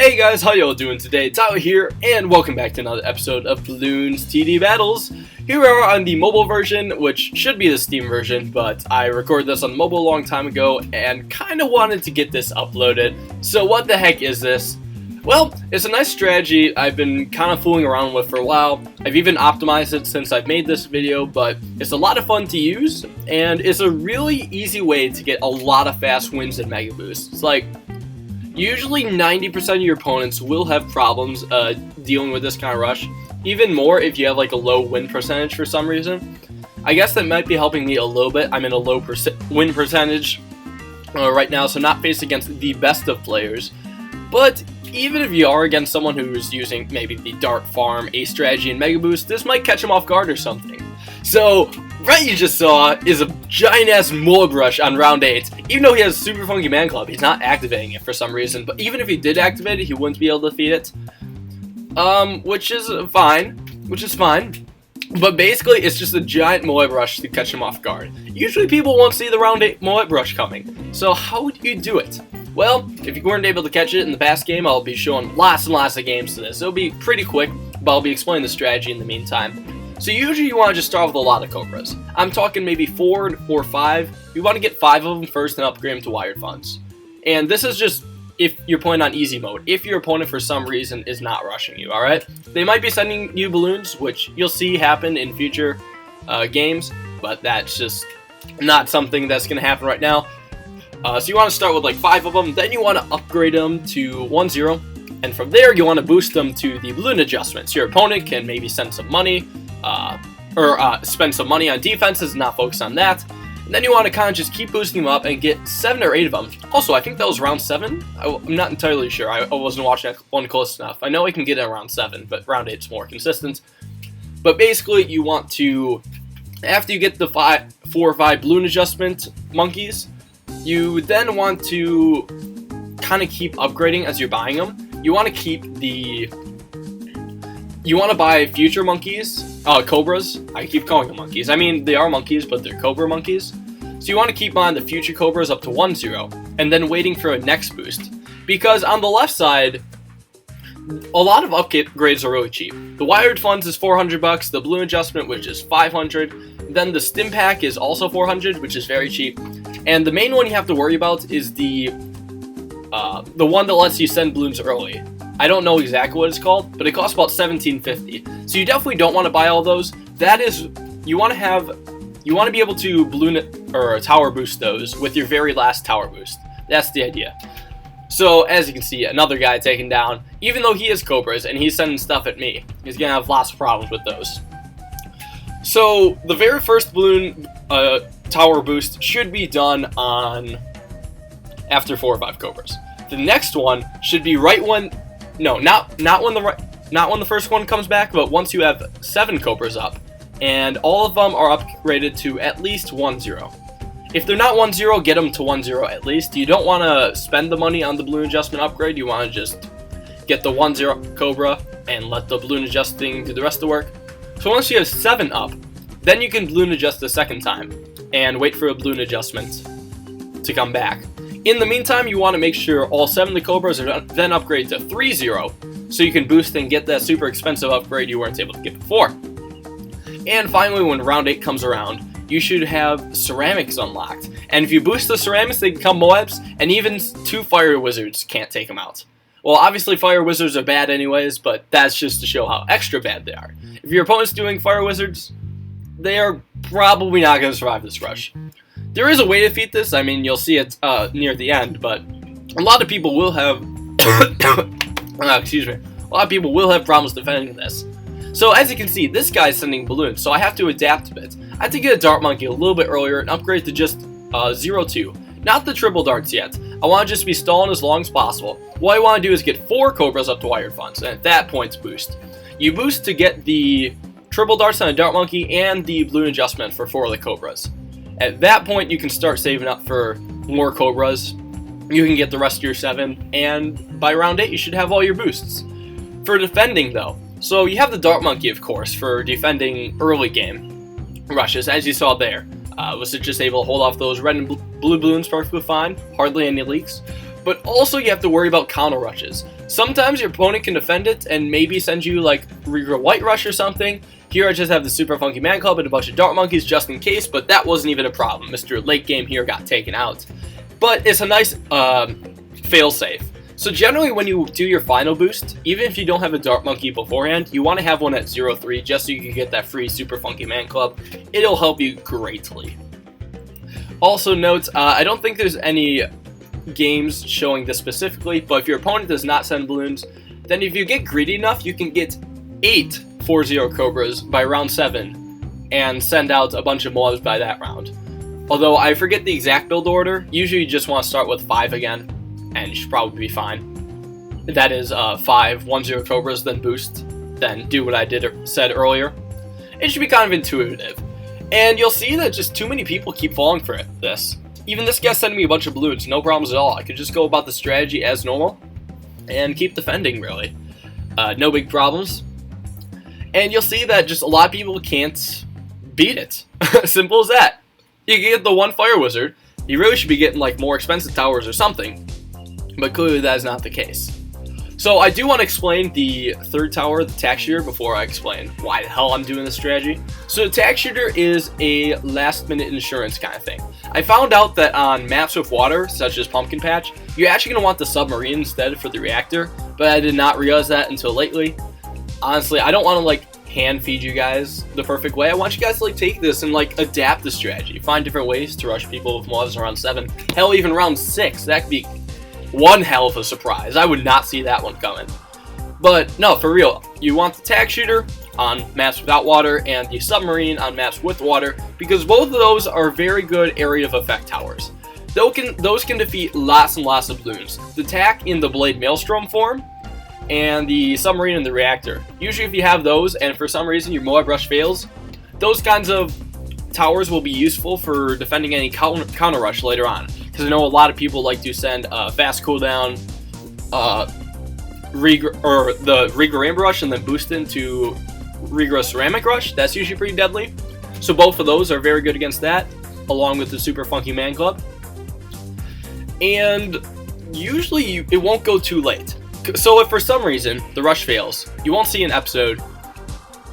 Hey guys, how y'all doing today? Tyler here, and welcome back to another episode of Bloons TD Battles. Here we are on the mobile version, which should be the Steam version, but I recorded this on mobile a long time ago and kind of wanted to get this uploaded. So what the heck is this? Well, it's a nice strategy I've been kind of fooling around with for a while. I've even optimized it since I've made this video, but it's a lot of fun to use, and it's a really easy way to get a lot of fast wins in Megaboosts. It's like, usually 90% of your opponents will have problems dealing with this kind of rush. Even more if you have like a low win percentage for some reason. I guess that might be helping me a little bit. I'm in a low win percentage right now, so not faced against the best of players. But even if you are against someone who's using maybe the Dart Farm Ace strategy in Megaboost, this might catch him off guard or something. So, what you just saw is a giant-ass MOAB rush on round 8. Even though he has Super Funky Man Club, he's not activating it for some reason. But even if he did activate it, he wouldn't be able to defeat it. Which is fine. But basically, it's just a giant MOAB rush to catch him off guard. Usually people won't see the round 8 MOAB rush coming. So how would you do it? Well, if you weren't able to catch it in the past game, I'll be showing lots and lots of games to this. It'll be pretty quick, but I'll be explaining the strategy in the meantime. So usually you want to just start with a lot of Cobras. I'm talking maybe 4 or 5. You want to get 5 of them first and upgrade them to wired funds. And this is just if you're playing on easy mode. If your opponent for some reason is not rushing you, alright? They might be sending you balloons, which you'll see happen in future games, but that's just not something that's going to happen right now. So you want to start with like 5 of them, then you want to upgrade them to 1-0, and from there you want to boost them to the balloon adjustments. Your opponent can maybe send some money, spend some money on defenses and not focus on that. And then you want to kind of just keep boosting them up and get 7 or 8 of them. Also, I think that was round 7. I'm not entirely sure. I wasn't watching that one close enough. I know I can get it around 7, but round 8's more consistent. But basically, you want to, after you get the 4 or 5 balloon adjustment monkeys, you then want to kind of keep upgrading as you're buying them. You want to buy future monkeys, cobras. I keep calling them monkeys. I mean, they are monkeys, but they're cobra monkeys. So you want to keep on the future cobras up to 1-0, and then waiting for a next boost. Because on the left side, a lot of upgrades are really cheap. The wired funds is $400, the balloon adjustment, which is $500. Then the stim pack is also $400, which is very cheap. And the main one you have to worry about is the one that lets you send balloons early. I don't know exactly what it's called, but it costs about $17.50. So you definitely don't want to buy all those. That is, you want to be able to balloon or tower boost those with your very last tower boost. That's the idea. So as you can see, another guy taken down. Even though he is Cobras and he's sending stuff at me, he's gonna have lots of problems with those. So the very first balloon tower boost should be done on after 4 or 5 Cobras. The next one should be right when. No, not when the first one comes back, but once you have 7 Cobras up, and all of them are upgraded to at least 1-0. If they're not 1-0, get them to 1-0 at least. You don't want to spend the money on the balloon adjustment upgrade. You want to just get the 1-0 Cobra and let the balloon adjusting do the rest of the work. So once you have 7 up, then you can balloon adjust the second time and wait for a balloon adjustment to come back. In the meantime, you want to make sure all 7 of the Cobras are then upgraded to 3-0, so you can boost and get that super expensive upgrade you weren't able to get before. And finally, when round 8 comes around, you should have ceramics unlocked. And if you boost the ceramics, they become MOABs, and even 2 fire wizards can't take them out. Well, obviously fire wizards are bad anyways, but that's just to show how extra bad they are. If your opponent's doing fire wizards, they are probably not going to survive this rush. There is a way to defeat this. I mean, you'll see it near the end, but a lot of people will have a lot of people will have problems defending this. So as you can see, this guy's sending balloons, so I have to adapt a bit. I have to get a dart monkey a little bit earlier and upgrade to just 0-2. Not the triple darts yet. I want to just be stalling as long as possible. What I want to do is get 4 Cobras up to wired funds, and at that point, boost. You boost to get the triple darts on a dart monkey and the balloon adjustment for 4 of the Cobras. At that point, you can start saving up for more Cobras. You can get the rest of your 7, and by round 8, you should have all your boosts. For defending, though, so you have the Dart Monkey, of course, for defending early game rushes, as you saw there. Was it just able to hold off those red and blue balloons perfectly fine, hardly any leaks. but also you have to worry about counter rushes. Sometimes your opponent can defend it and maybe send you like Regal White Rush or something. Here I just have the Super Funky Man Club and a bunch of Dart Monkeys just in case, but that wasn't even a problem. Mr. Late Game here got taken out. But it's a nice fail-safe. So generally when you do your final boost, even if you don't have a Dart Monkey beforehand, you want to have one at 0-3 just so you can get that free Super Funky Man Club. It'll help you greatly. Also note, I don't think there's any games showing this specifically, but if your opponent does not send balloons, then if you get greedy enough, you can get 8 4-0 Cobras by round 7 and send out a bunch of MOABs by that round. Although I forget the exact build order, usually you just want to start with 5 again, and you should probably be fine. That is 5 1-0 Cobras, then boost, then do what I said earlier. It should be kind of intuitive. And you'll see that just too many people keep falling for this. Even this guy sending me a bunch of balloons, no problems at all. I could just go about the strategy as normal and keep defending, really. No big problems. And you'll see that just a lot of people can't beat it. Simple as that. You can get the one Fire Wizard. You really should be getting like more expensive towers or something. But clearly that is not the case. So I do want to explain the third tower, the Tack Shooter, before I explain why the hell I'm doing this strategy. So the Tack Shooter is a last minute insurance kind of thing. I found out that on maps with water, such as Pumpkin Patch, you're actually going to want the submarine instead for the reactor, but I did not realize that until lately. Honestly, I don't want to like hand feed you guys the perfect way. I want you guys to like take this and like adapt the strategy. Find different ways to rush people with MOABs around 7. Hell, even round 6. That could be one hell of a surprise. I would not see that one coming. But no, for real, you want the Tack Shooter on maps without water and the submarine on maps with water, because both of those are very good area of effect towers. Those can defeat lots and lots of balloons. The Tack in the Blade Maelstrom form, and the submarine in the reactor. Usually if you have those and for some reason your MOAB rush fails, those kinds of towers will be useful for defending any counter rush later on. Because I know a lot of people like to send fast cooldown, the Regal Rainbow Rush, and then boost into Regal Ceramic Rush. That's usually pretty deadly. So both of those are very good against that, along with the Super Funky Man Club. And usually it won't go too late. So if for some reason the rush fails, you won't see an episode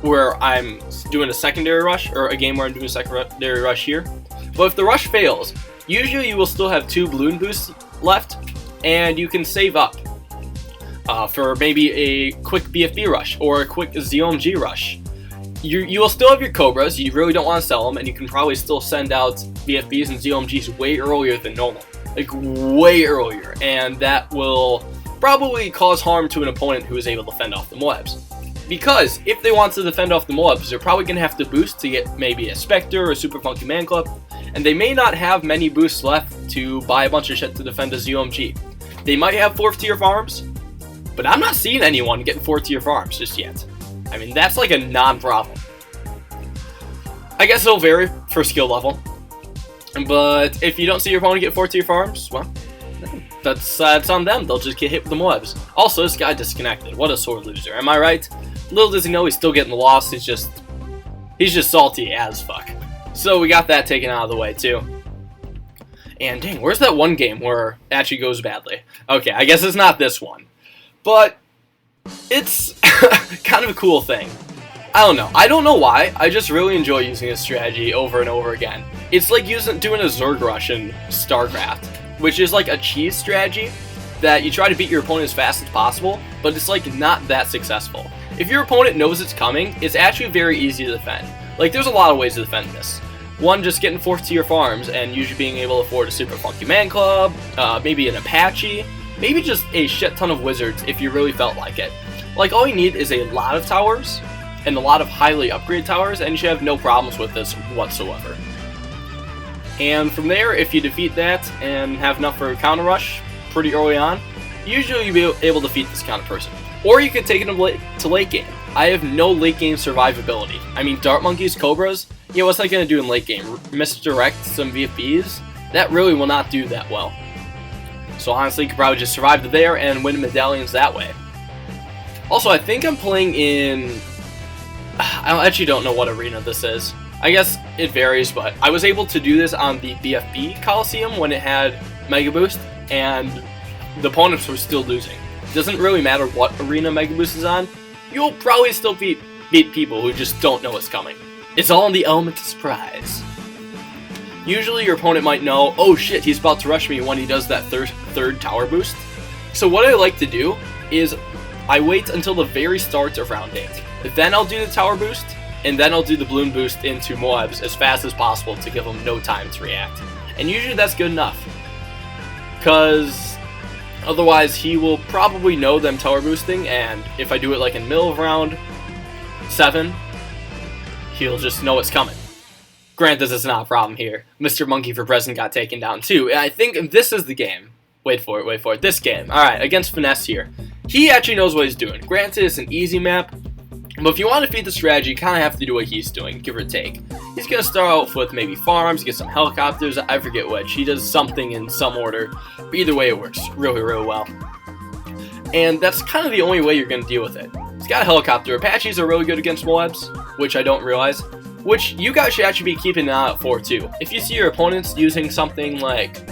where I'm doing a secondary rush, or a game where I'm doing a secondary rush here. But if the rush fails, usually you will still have 2 balloon boosts left, and you can save up for maybe a quick BFB rush or a quick ZOMG rush. You will still have your Cobras, you really don't want to sell them, and you can probably still send out BFBs and ZOMGs way earlier than normal. Like, way earlier, and that will probably cause harm to an opponent who is able to fend off the MOABs. Because if they want to defend off the MOABs, they're probably going to have to boost to get maybe a Spectre or a Super Funky Man Club, and they may not have many boosts left to buy a bunch of shit to defend a ZOMG. They might have 4th tier farms, but I'm not seeing anyone getting 4th tier farms just yet. I mean, that's like a non-problem. I guess it'll vary for skill level, but if you don't see your opponent get 4th tier farms, well, that's on them. They'll just get hit with the MOABs. Also, this guy disconnected. What a sore loser. Am I right? Little does he know he's still getting the loss. He's just salty as fuck. So we got that taken out of the way too. And dang, where's that one game where it actually goes badly? Okay, I guess it's not this one. But it's kind of a cool thing. I don't know. I don't know why. I just really enjoy using this strategy over and over again. It's like doing a Zerg rush in StarCraft, which is like a cheese strategy that you try to beat your opponent as fast as possible, but it's like not that successful. If your opponent knows it's coming, it's actually very easy to defend. Like, there's a lot of ways to defend this. One, just getting 4th tier farms and usually being able to afford a Super Funky Man Club, maybe an Apache, maybe just a shit ton of wizards if you really felt like it. Like, all you need is a lot of towers and a lot of highly upgraded towers, and you should have no problems with this whatsoever. And from there, if you defeat that and have enough for a counter rush pretty early on, usually you'll be able to defeat this kind of person. Or you could take it to late game. I have no late game survivability. I mean, Dart Monkeys, Cobras, yeah, what's that going to do in late game? Misdirect some VFBs? That really will not do that well. So honestly, you could probably just survive there and win medallions that way. Also, I think I'm playing in... I actually don't know what arena this is. I guess it varies, but I was able to do this on the BFB Coliseum when it had Megaboosts, and the opponents were still losing. It doesn't really matter what arena Megaboost is on, you'll probably still beat people who just don't know what's coming. It's all in the element of surprise. Usually your opponent might know, oh shit, he's about to rush me when he does that third tower boost. So what I like to do is I wait until the very start of round 8. Then I'll do the tower boost, and then I'll do the balloon boost into MOABs as fast as possible to give him no time to react. And usually that's good enough, because otherwise he will probably know them tower boosting, and if I do it like in the middle of round 7, he'll just know it's coming. Granted, this is not a problem here. Mr. Monkey for President got taken down too, and I think this is the game. Wait for it, this game. Alright, against Finesse here. He actually knows what he's doing. Granted, it's an easy map, but if you want to feed the strategy, you kind of have to do what he's doing, give or take. He's going to start out with maybe farms, get some helicopters, I forget which. He does something in some order, but either way it works really, really well. And that's kind of the only way you're going to deal with it. He's got a helicopter. Apaches are really good against MOABs, which I don't realize, which you guys should actually be keeping an eye out for too. If you see your opponents using something like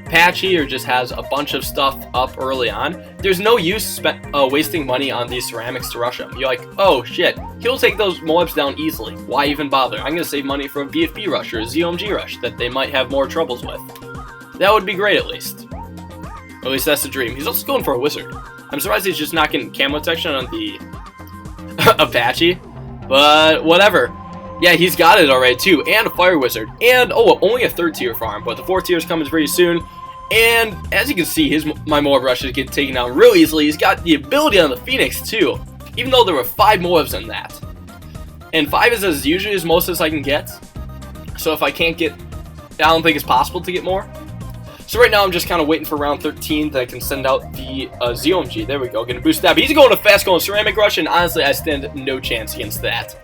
Apache or just has a bunch of stuff up early on, there's no use wasting money on these ceramics to rush him. You're like, oh shit, he'll take those MOABs down easily. Why even bother? I'm going to save money for a BFB rush or a ZOMG rush that they might have more troubles with. That would be great at least. At least that's the dream. He's also going for a wizard. I'm surprised he's just not getting camo detection on the Apache, but whatever. Yeah, he's got it already too, and a fire wizard, and oh, only a 3rd tier farm, but the 4th tier is coming very soon. And as you can see, my MOAB rushes get taken down real easily. He's got the ability on the Phoenix too, even though there were 5 MOABs in that. And 5 is as usually as most as I can get. So if I can't get, I don't think it's possible to get more. So right now I'm just kind of waiting for round 13 that I can send out the ZOMG. There we go, gonna boost that. But he's going to fast going ceramic rush, and honestly I stand no chance against that.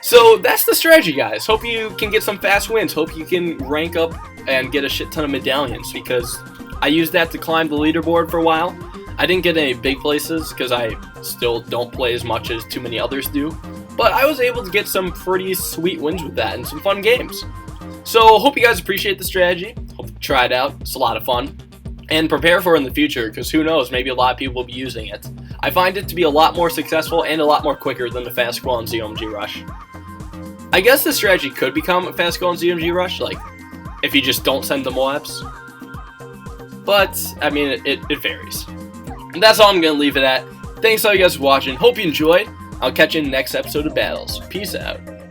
So that's the strategy, guys. Hope you can get some fast wins. Hope you can rank up and get a shit ton of medallions, because I used that to climb the leaderboard for a while. I didn't get any big places because I still don't play as much as too many others do, but I was able to get some pretty sweet wins with that and some fun games. So hope you guys appreciate the strategy. Hope you try it out. It's a lot of fun. And prepare for it in the future, because who knows, maybe a lot of people will be using it. I find it to be a lot more successful and a lot more quicker than the fast scroll and ZOMG rush. I guess this strategy could become a fast scroll and ZOMG rush, like if you just don't send the MOABs. But, I mean, it varies. And that's all I'm going to leave it at. Thanks all you guys for watching. Hope you enjoyed. I'll catch you in the next episode of Battles. Peace out.